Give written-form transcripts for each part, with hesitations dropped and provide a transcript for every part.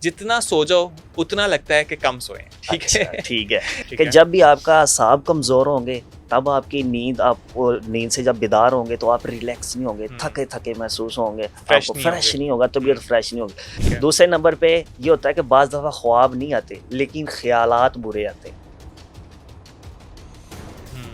जितना सो जाओ उतना लगता है कि कम सोए। ठीक अच्छा, है। ठीक है। ठीक कि है। जब भी आपका असाब कमज़ोर होंगे, तब आपकी नींद आपको नींद से जब बेदार होंगे, तो आप रिलैक्स नहीं होंगे, थके-थके महसूस होंगे, फ्रेश आपको नहीं फ्रेश होंगे। नहीं होगा, तबीयत फ्रेश नहीं ठीक होगी। है। दूसरे नंबर पे ये होता है कि बाज़ दफ़ा ख्वाब नहीं आते, लेकिन ख़यालात बुरे आते हैं।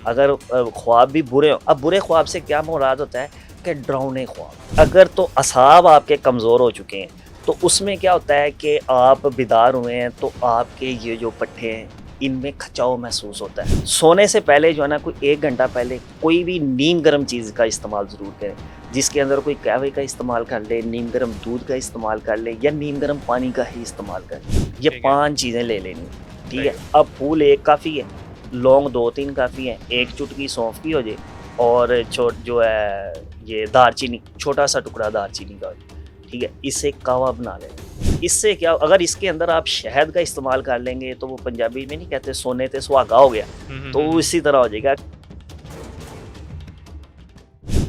अगर ख्वाब भी बुरे हों, अब बुरे ख्वाब से क्या मुराद होता है कि डरावने ख्वाब। अगर तो असाब आपके कमज़ोर हो चुके हैं, तो उसमें क्या होता है कि आप बेदार हुए हैं, तो आपके ये जो पट्टे हैं, इनमें खचाव महसूस होता है। सोने से पहले जो है ना, कोई 1 घंटा पहले कोई भी नीम गर्म चीज़ का इस्तेमाल ज़रूर करें। जिसके अंदर कोई कहवे का इस्तेमाल कर लें, नीम गर्म दूध का इस्तेमाल कर लें, या नीम गर्म पानी का ही इस्तेमाल करें। ये ठीक है। 5 चीज़ें ले लेनी हैं, ठीक सही है? है। अब फूल 1 काफ़ी है, लौंग 2-3 काफ़ी हैं, 1 चुटकी सौंफ की हो जाए, और जो है ये दालचीनी, छोटा-सा टुकड़ा दालचीनी का हो जाए, ठीक है? इससे कहवा बना लें। इससे क्या, अगर इसके अंदर आप शहद का इस्तेमाल कर लेंगे, तो वो पंजाबी में नहीं कहते सोने ते सुहागा हो गया, तो वो इसी तरह हो जाएगा।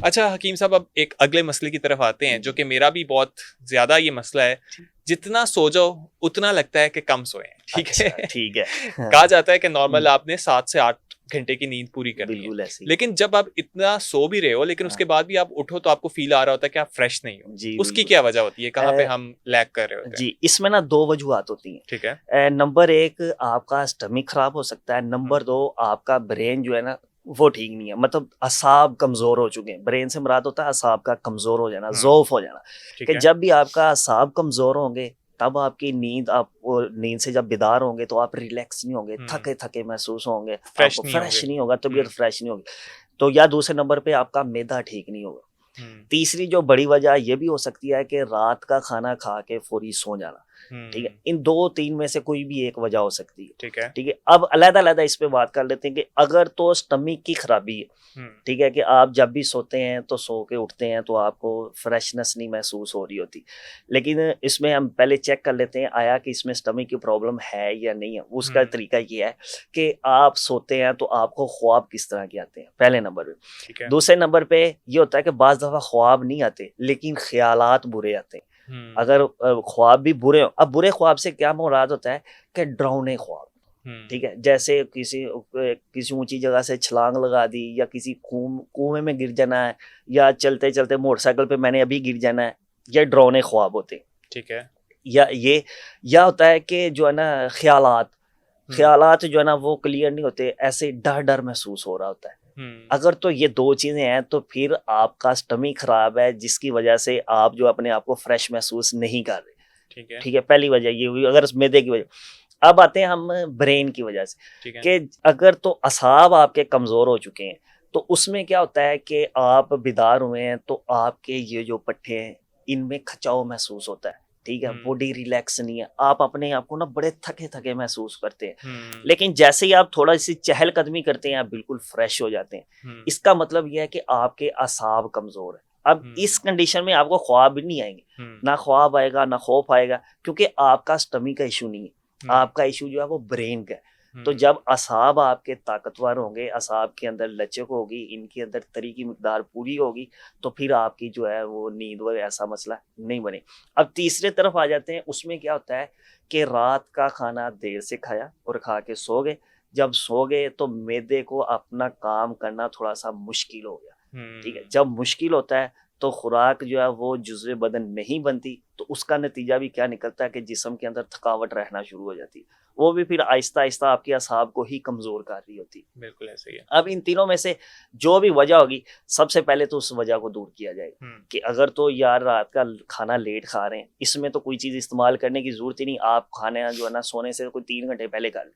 अच्छा हकीम साहब, अब एक अगले मसले की तरफ आते हैं जो कि मेरा भी बहुत ज्यादा ये मसला है। जितना सो जाओ उतना लगता है कि कम सोए। ठीक है। अच्छा, ठीक है। कहा जाता है कि नॉर्मल हुँ, आपने 7 से 8 घंटे की नींद पूरी करनी है। बिल्कुल ऐसे ही। लेकिन जब आप इतना सो भी रहे हो, लेकिन हाँ, उसके बाद भी आप उठो तो आपको फील आ रहा होता है कि आप फ्रेश नहीं हो। जी, उसकी बिल्कुल। क्या वजह होती है? कहाँ पे अ, हम लैग कर रहे होते हैं? जी, इसमें ना 2 वजूहात होती हैं। ठीक है। नंबर 1, आपका स्टमक खराब हो सकता है, हम्म। नंबर 2, आपका ब्रेन जो है ना, वो ठीक नहीं है, मतलब असाब कमज़ोर हो चुके हैं। ब्रेन से मुराद होता है असाब का कमज़ोर हो जाना, ज़ौफ़ हो जाना। ठीक कि है। जब भी आपका असाब कमज़ोर होंगे, तब आपकी नींद, आप वो नींद से जब बेदार होंगे, तो आप रिलैक्स नहीं होंगे, थके-थके महसूस होंगे, फ्रेश आपको नहीं होंगे। फ्रेश नहीं होगा, तबीयत फ्रेश नहीं होगी। तो या दूसरे नंबर पे आपका मैदा ठीक नहीं होगा। हम्म। तीसरी जो बड़ी वजह ये भी हो सकती है कि रात का खाना खा के फौरी सो जाना, ठीक है? हम्म। इन 2-3 में से कोई भी एक वजह हो सकती है, ठीक है। ठीक है? अब अलग-अलग इस पे बात कर लेते हैं कि अगर तो स्टमक की खराबी है, हम्म। ठीक है? कि आप जब भी सोते हैं, तो सो के उठते हैं, तो आपको फ्रेशनेस नहीं महसूस हो रही होती। लेकिन इसमें हम पहले चेक कर लेते हैं, आया कि इसमें स्टमक की प्रॉब्लम है या नहीं है। उसका हम्म। तरीका ये है कि आप सोते हैं, तो आपको ख्वाब किस तरह के आते हैं, पहले नंबर पे। ठीक है। दूसरे नंबर पे ये होता है कि बाज़ दफ़ा ख्वाब नहीं आते, लेकिन ख़यालात बुरे आते हैं। हम्म। अगर ख्वाब भी बुरे हों, अब बुरे ख्वाब से क्या मुराद होता है कि डरावने ख्वाब, हम्म। ठीक है? जैसे किसी ऊँची जगह से छलांग लगा दी, या किसी कुएँ में गिर जाना है, या चलते-चलते मोटरसाइकिल पे मैंने अभी गिर जाना है, ये डरावने ख्वाब होते हैं। ठीक है। या ये या होता है कि जो है ना, ख़यालात हम्म। ख़यालात जो है ना, वो क्लियर नहीं होते, ऐसे डर-डर महसूस हो रहा होता है। हम्म। अगर तो ये 2 चीज़ें हैं, तो फिर आपका स्टमक खराब है, जिसकी वजह से आप जो अपने आप को फ्रेश महसूस नहीं कर रहे, ठीक है। ठीक है? पहली वजह ये हुई, अगर मैदे की वजह। अब आते हैं हम ब्रेन की वजह से, ठीक है। कि अगर तो असाब आपके कमज़ोर हो चुके हैं, तो उसमें क्या होता है कि आप बेदार हुए हैं, तो आपके ये जो पट्टे हैं, इनमें खचाव महसूस होता है, ठीक है? हम्म। बॉडी रिलैक्स नहीं है, आप अपने आप को ना बड़े थके-थके महसूस करते हैं। हम्म। लेकिन जैसे ही आप थोड़ा-सी चहलकदमी करते हैं, आप बिल्कुल फ्रेश हो जाते हैं। हम्म। इसका मतलब ये है कि आपके असाब कमज़ोर हैं। अब इस हम्म। कंडीशन में आपको ख्वाब भी नहीं आएँगे। हम्म। ना ख्वाब आएगा, ना खौफ आएगा, क्योंकि आपका स्टमक का इश्यू नहीं है। हम्म। आपका इश्यू जो है वो ब्रेन का है। तो हम्म। जब असाब आपके ताकतवर होंगे, असाब के अंदर लचक होगी, इनके अंदर तरी की मिकदार पूरी होगी, तो फिर आपकी जो है वो नींद वगैरह ऐसा मसला नहीं बने। अब तीसरे तरफ आ जाते हैं, उसमें क्या होता है कि रात का खाना देर से खाया और खा के सो गए। जब सो गए, तो मैदे को अपना काम करना थोड़ा-सा मुश्किल हो गया, ठीक है? हम्म। जब मुश्किल होता है, तो खुराक जो है वो जुज़्व बदन नहीं बनती, तो उसका नतीजा भी क्या निकलता है कि जिस्म के अंदर थकावट रहना शुरू हो जाती है। वो भी फिर आहिस्ता-आहिस्ता आपके असाब को ही कमज़ोर कर रही होती है। बिल्कुल ऐसे ही है। अब इन तीनों में से जो भी वजह होगी, सबसे पहले तो उस वजह को दूर किया जाएगा, हम्म। कि अगर तो यार रात का खाना लेट खा रहे हैं, इसमें तो कोई चीज़ इस्तेमाल करने की ज़रूरत ही नहीं, आप खाना जो है ना, सोने से कोई 3 घंटे पहले खा लें,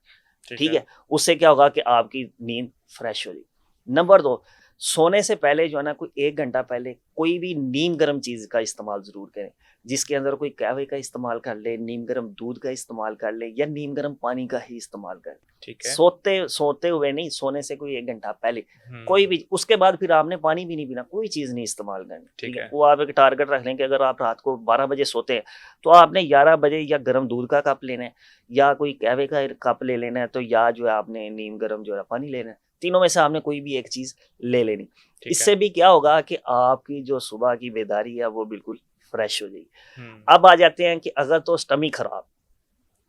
ठीक ठीक है। है? उससे क्या होगा कि आपकी नींद फ्रेश हो जाएगी। नंबर 2, सोने से पहले जो है ना, कोई 1 घंटा पहले कोई भी नीम गर्म चीज़ का इस्तेमाल ज़रूर करें। जिसके अंदर कोई कहवे का इस्तेमाल कर लें, नीम गर्म दूध का इस्तेमाल कर लें, या नीम गर्म पानी का ही इस्तेमाल करें। ठीक है। सोते सोते हुए नहीं, सोने से कोई 1 घंटा पहले, कोई हम्म। भी, उसके बाद फिर आपने पानी भी नहीं पीना, कोई चीज़ नहीं इस्तेमाल करनी, ठीक ठीक है? है। वो आप एक टारगेट रख लें कि अगर आप रात को 12 बजे सोते हैं, तो आपने 11 बजे या गर्म दूध का कप लेना है, या कोई कहवे का कप ले लेना है, तो या जो है आपने नीम गर्म जो है पानी लेना है। तीनों में से आपने कोई भी एक चीज़ ले लेनी। ठीक है। इससे भी क्या होगा कि आपकी जो सुबह की बेदारी है, वो बिल्कुल फ्रेश हो जाएगी। अब आ जाते हैं कि अगर तो स्टमी खराब,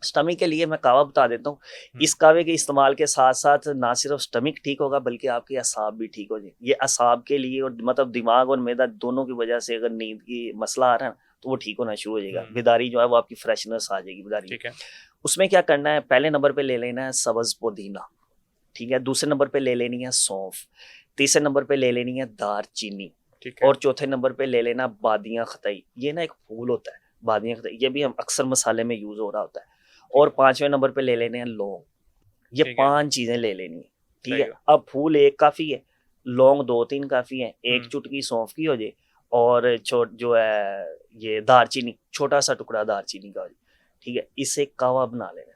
स्टमिक के लिए मैं कावा बता देता हूँ। इस कावे के इस्तेमाल के साथ साथ ना सिर्फ स्टमिक ठीक होगा बल्कि आपके असाब भी ठीक हो जाए। ये असाब के लिए और मतलब दिमाग और मैदा दोनों की वजह से अगर नींद की मसला आ रहा है ना तो वो ठीक होना शुरू हो जाएगा। बेदारी जो है वो आपकी फ्रेशनेस आ जाएगी बेदारी। ठीक है। उसमें क्या करना है, पहले नंबर पे ले लेना है सब्ज पुदीना, ठीक है। दूसरे नंबर पे ले लेनी है सौंफ, तीसरे नंबर पे ले लेनी है दारचीनी, और चौथे नंबर पे ले लेना बादियां खतई। ये ना एक फूल होता है बादियां खतई, ये भी हम अक्सर मसाले में यूज हो रहा होता है। और पांचवें नंबर पे ले लेने हैं लौंग। ये 5 चीजें ले लेनी है, ठीक है। अब फूल एक काफी है, लौंग 2-3 काफी है, एक चुटकी सौंफ की हो जाए, और जो है ये दारचीनी, छोटा सा टुकड़ा दारचीनी का हो जाए, ठीक है। इसे कावा बना लेना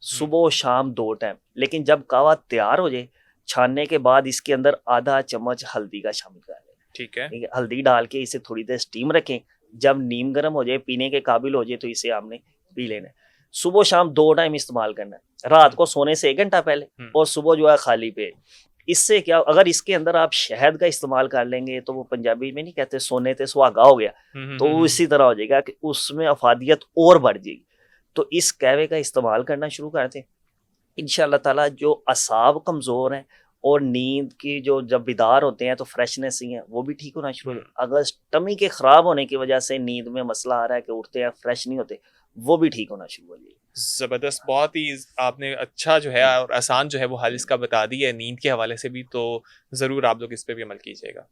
सुबह और शाम 2 टाइम। लेकिन जब कावा तैयार हो जाए, छानने के बाद इसके अंदर आधा चम्मच हल्दी का शामिल कर लेना, ठीक है। हल्दी डाल के इसे थोड़ी देर स्टीम रखें, जब नीम गर्म हो जाए, पीने के काबिल हो जाए तो इसे आपने पी लेना है। सुबह शाम 2 टाइम इस्तेमाल करना है, रात को सोने से 1 घंटा पहले और सुबह जो है खाली पेट। इससे क्या, अगर इसके अंदर आप शहद का इस्तेमाल कर लेंगे तो वो पंजाबी में नहीं कहते सोने ते सुहागा हो गया, तो इसी तरह हो जाएगा कि उसमें अफादियत और बढ़ जाएगी। तो इस कहवे का इस्तेमाल करना शुरू करते हैं, इंशाअल्लाह ताला जो असाब कमज़ोर हैं और नींद की जो जब बेदार होते हैं तो फ्रेशनेस ही है वो भी ठीक होना शुरू हो जाए। अगर स्टमी के ख़राब होने की वजह से नींद में मसला आ रहा है कि उठते हैं फ्रेश नहीं होते, वो भी ठीक होना शुरू हो जाए। ज़बरदस्त, बहुत ही आपने अच्छा जो है और आसान जो है वो हल इसका बता दी है नींद के हवाले से भी, तो ज़रूर आप लोग इस पे भी अमल कीजिएगा।